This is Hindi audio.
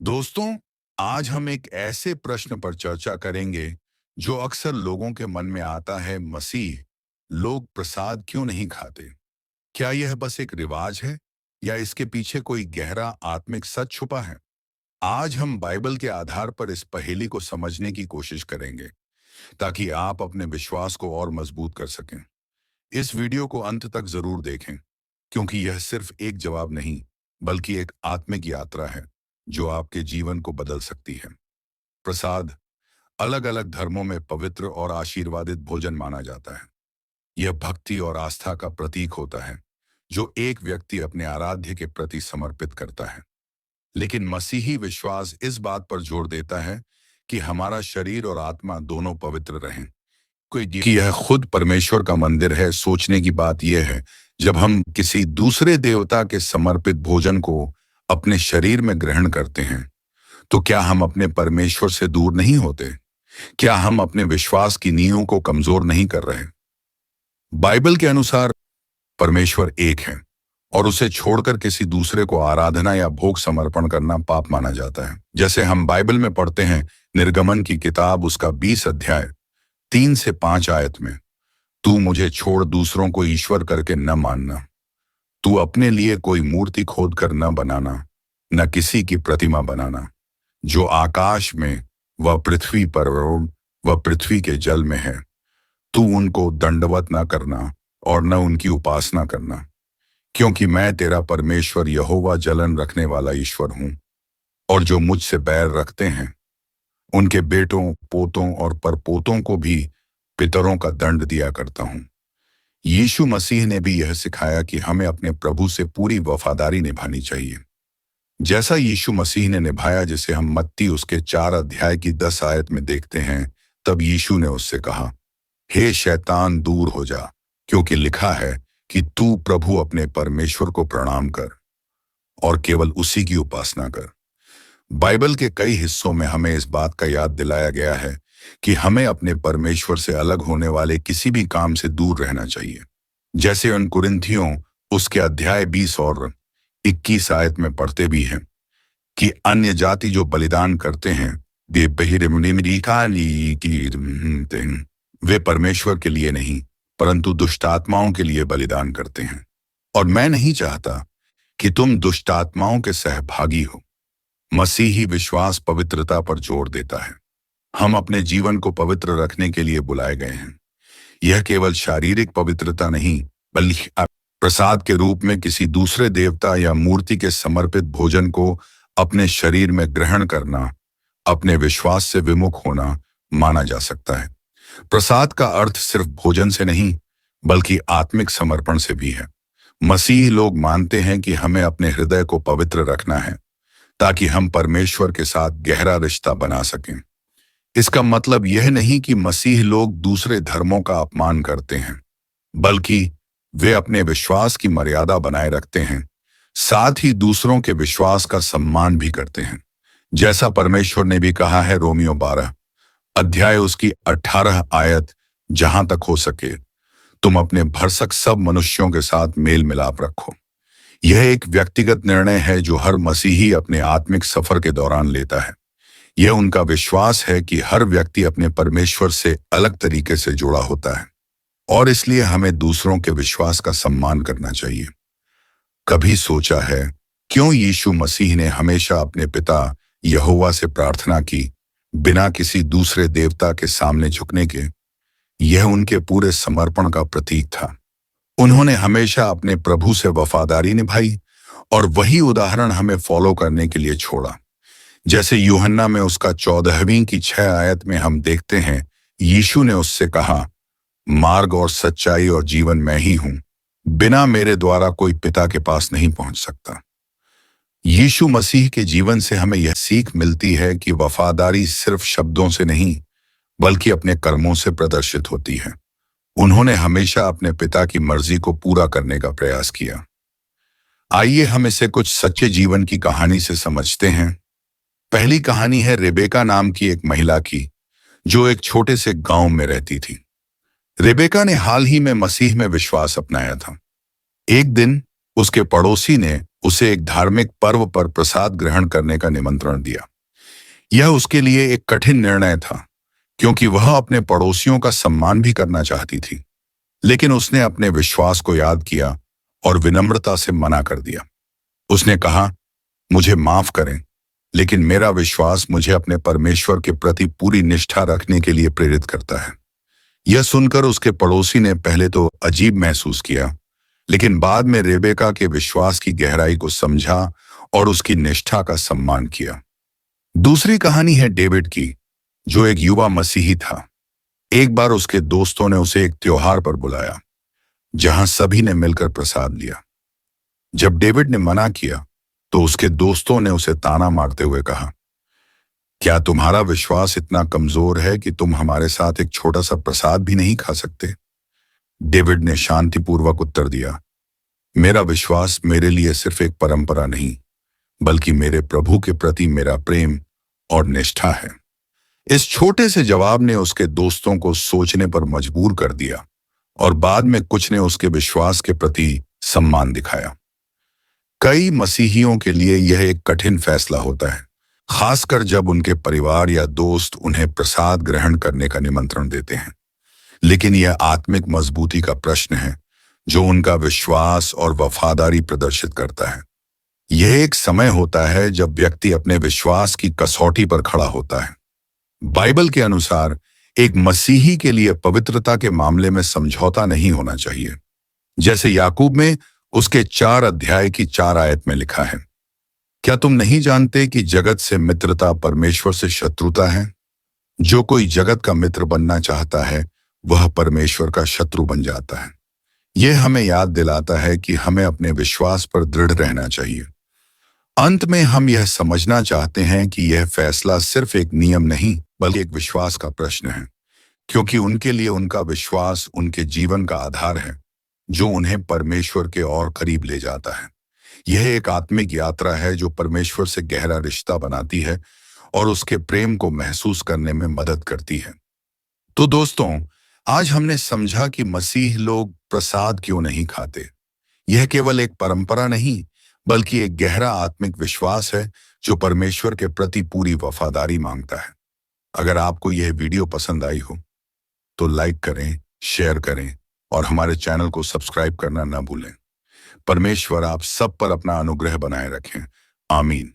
दोस्तों, आज हम एक ऐसे प्रश्न पर चर्चा करेंगे जो अक्सर लोगों के मन में आता है। मसीह लोग प्रसाद क्यों नहीं खाते? क्या यह बस एक रिवाज है या इसके पीछे कोई गहरा आत्मिक सच छुपा है? आज हम बाइबल के आधार पर इस पहेली को समझने की कोशिश करेंगे ताकि आप अपने विश्वास को और मजबूत कर सकें। इस वीडियो को अंत तक जरूर देखें क्योंकि यह सिर्फ एक जवाब नहीं बल्कि एक आत्मिक यात्रा है जो आपके जीवन को बदल सकती है। प्रसाद अलग अलग धर्मों में पवित्र और आशीर्वादित भोजन माना जाता है। यह भक्ति और आस्था का प्रतीक होता है जो एक व्यक्ति अपने आराध्य के प्रति समर्पित करता है। लेकिन मसीही विश्वास इस बात पर जोर देता है कि हमारा शरीर और आत्मा दोनों पवित्र रहें। कि यह खुद परमेश्वर का मंदिर है। सोचने की बात यह है, जब हम किसी दूसरे देवता के समर्पित भोजन को अपने शरीर में ग्रहण करते हैं तो क्या हम अपने परमेश्वर से दूर नहीं होते? क्या हम अपने विश्वास की नींव को कमजोर नहीं कर रहे? बाइबल के अनुसार परमेश्वर एक है और उसे छोड़कर किसी दूसरे को आराधना या भोग समर्पण करना पाप माना जाता है। जैसे हम बाइबल में पढ़ते हैं, निर्गमन की किताब उसका 20 अध्याय 3 से 5 आयत में, तू मुझे छोड़ दूसरों को ईश्वर करके न मानना, तू अपने लिए कोई मूर्ति खोद कर न बनाना, न किसी की प्रतिमा बनाना। जो आकाश में व पृथ्वी पर व पृथ्वी के जल में है, तू उनको दंडवत न करना और न उनकी उपासना करना, क्योंकि मैं तेरा परमेश्वर यहोवा जलन रखने वाला ईश्वर हूं। और जो मुझसे बैर रखते हैं उनके बेटों, पोतों और परपोतों को भी पितरों का दंड दिया करता हूं। यीशु मसीह ने भी यह सिखाया कि हमें अपने प्रभु से पूरी वफादारी निभानी चाहिए, जैसा यीशु मसीह ने निभाया, जिसे हम मत्ती उसके 4 अध्याय की 10 आयत में देखते हैं। तब यीशु ने उससे कहा, हे शैतान, दूर हो जा, क्योंकि लिखा है कि तू प्रभु अपने परमेश्वर को प्रणाम कर और केवल उसी की उपासना कर। बाइबल के कई हिस्सों में हमें इस बात का याद दिलाया गया है कि हमें अपने परमेश्वर से अलग होने वाले किसी भी काम से दूर रहना चाहिए। जैसे उन कुरिन्थियों उसके अध्याय 20 और 21 आयत में पढ़ते भी हैं कि अन्य जाति जो बलिदान करते हैं वे परमेश्वर के लिए नहीं परंतु दुष्ट आत्माओं के लिए बलिदान करते हैं, और मैं नहीं चाहता कि तुम दुष्ट आत्माओं के सहभागी हो। मसीही विश्वास पवित्रता पर जोर देता है। हम अपने जीवन को पवित्र रखने के लिए बुलाए गए हैं। यह केवल शारीरिक पवित्रता नहीं बल्कि प्रसाद के रूप में किसी दूसरे देवता या मूर्ति के समर्पित भोजन को अपने शरीर में ग्रहण करना अपने विश्वास से विमुख होना माना जा सकता है। प्रसाद का अर्थ सिर्फ भोजन से नहीं बल्कि आत्मिक समर्पण से भी है। मसीही लोग मानते हैं कि हमें अपने हृदय को पवित्र रखना है ताकि हम परमेश्वर के साथ गहरा रिश्ता बना सकें। इसका मतलब यह नहीं कि मसीह लोग दूसरे धर्मों का अपमान करते हैं, बल्कि वे अपने विश्वास की मर्यादा बनाए रखते हैं, साथ ही दूसरों के विश्वास का सम्मान भी करते हैं। जैसा परमेश्वर ने भी कहा है, रोमियो 12 अध्याय उसकी 18 आयत, जहां तक हो सके तुम अपने भरसक सब मनुष्यों के साथ मेल मिलाप रखो। यह एक व्यक्तिगत निर्णय है जो हर मसीही अपने आत्मिक सफर के दौरान लेता है। यह उनका विश्वास है कि हर व्यक्ति अपने परमेश्वर से अलग तरीके से जुड़ा होता है और इसलिए हमें दूसरों के विश्वास का सम्मान करना चाहिए। कभी सोचा है क्यों यीशु मसीह ने हमेशा अपने पिता यहोवा से प्रार्थना की बिना किसी दूसरे देवता के सामने झुकने के? यह उनके पूरे समर्पण का प्रतीक था। उन्होंने हमेशा अपने प्रभु से वफादारी निभाई और वही उदाहरण हमें फॉलो करने के लिए छोड़ा। जैसे यूहन्ना में उसका 14वीं की 6 आयत में हम देखते हैं, यीशु ने उससे कहा, मार्ग और सच्चाई और जीवन मैं ही हूं, बिना मेरे द्वारा कोई पिता के पास नहीं पहुंच सकता। यीशु मसीह के जीवन से हमें यह सीख मिलती है कि वफादारी सिर्फ शब्दों से नहीं बल्कि अपने कर्मों से प्रदर्शित होती है। उन्होंने हमेशा अपने पिता की मर्जी को पूरा करने का प्रयास किया। आइए हम इसे कुछ सच्चे जीवन की कहानी से समझते हैं। पहली कहानी है रेबेका नाम की एक महिला की जो एक छोटे से गांव में रहती थी। रेबेका ने हाल ही में मसीह में विश्वास अपनाया था। एक दिन उसके पड़ोसी ने उसे एक धार्मिक पर्व पर प्रसाद ग्रहण करने का निमंत्रण दिया। यह उसके लिए एक कठिन निर्णय था, क्योंकि वह अपने पड़ोसियों का सम्मान भी करना चाहती थी। लेकिन उसने अपने विश्वास को याद किया और विनम्रता से मना कर दिया। उसने कहा, मुझे माफ करें, लेकिन मेरा विश्वास मुझे अपने परमेश्वर के प्रति पूरी निष्ठा रखने के लिए प्रेरित करता है। यह सुनकर उसके पड़ोसी ने पहले तो अजीब महसूस किया, लेकिन बाद में रेबेका के विश्वास की गहराई को समझा और उसकी निष्ठा का सम्मान किया। दूसरी कहानी है डेविड की, जो एक युवा मसीही था। एक बार उसके दोस्तों ने उसे एक त्योहार पर बुलाया, जहां सभी ने मिलकर प्रसाद लिया। जब डेविड ने मना किया, तो उसके दोस्तों ने उसे ताना मारते हुए कहा, क्या तुम्हारा विश्वास इतना कमजोर है कि तुम हमारे साथ एक छोटा सा प्रसाद भी नहीं खा सकते? डेविड ने शांतिपूर्वक उत्तर दिया, मेरा विश्वास मेरे लिए सिर्फ एक परंपरा नहीं, बल्कि मेरे प्रभु के प्रति मेरा प्रेम और निष्ठा है। इस छोटे से जवाब ने उसके दोस्तों को सोचने पर मजबूर कर दिया और बाद में कुछ ने उसके विश्वास के प्रति सम्मान दिखाया। कई मसीहियों के लिए यह एक कठिन फैसला होता है, खासकर जब उनके परिवार या दोस्त उन्हें प्रसाद ग्रहण करने का निमंत्रण देते हैं। लेकिन यह आत्मिक मजबूती का प्रश्न है, जो उनका विश्वास और वफादारी प्रदर्शित करता है। यह एक समय होता है जब व्यक्ति अपने विश्वास की कसौटी पर खड़ा होता है। बाइबल के अनुसार एक मसीही के लिए पवित्रता के मामले में समझौता नहीं होना चाहिए, जैसे याकूब में उसके 4 अध्याय की 4 आयत में लिखा है, क्या तुम नहीं जानते कि जगत से मित्रता परमेश्वर से शत्रुता है? जो कोई जगत का मित्र बनना चाहता है, वह परमेश्वर का शत्रु बन जाता है। यह हमें याद दिलाता है कि हमें अपने विश्वास पर दृढ़ रहना चाहिए। अंत में हम यह समझना चाहते हैं कि यह फैसला सिर्फ एक नियम नहीं, बल्कि एक विश्वास का प्रश्न है, क्योंकि उनके लिए उनका विश्वास उनके जीवन का आधार है, जो उन्हें परमेश्वर के और करीब ले जाता है। यह एक आत्मिक यात्रा है जो परमेश्वर से गहरा रिश्ता बनाती है और उसके प्रेम को महसूस करने में मदद करती है। तो दोस्तों, आज हमने समझा कि मसीह लोग प्रसाद क्यों नहीं खाते। यह केवल एक परंपरा नहीं, बल्कि एक गहरा आत्मिक विश्वास है जो परमेश्वर के प्रति पूरी वफादारी मांगता है। अगर आपको यह वीडियो पसंद आई हो, तो लाइक करें, शेयर करें और हमारे चैनल को सब्सक्राइब करना न भूलें। परमेश्वर आप सब पर अपना अनुग्रह बनाए रखें। आमीन।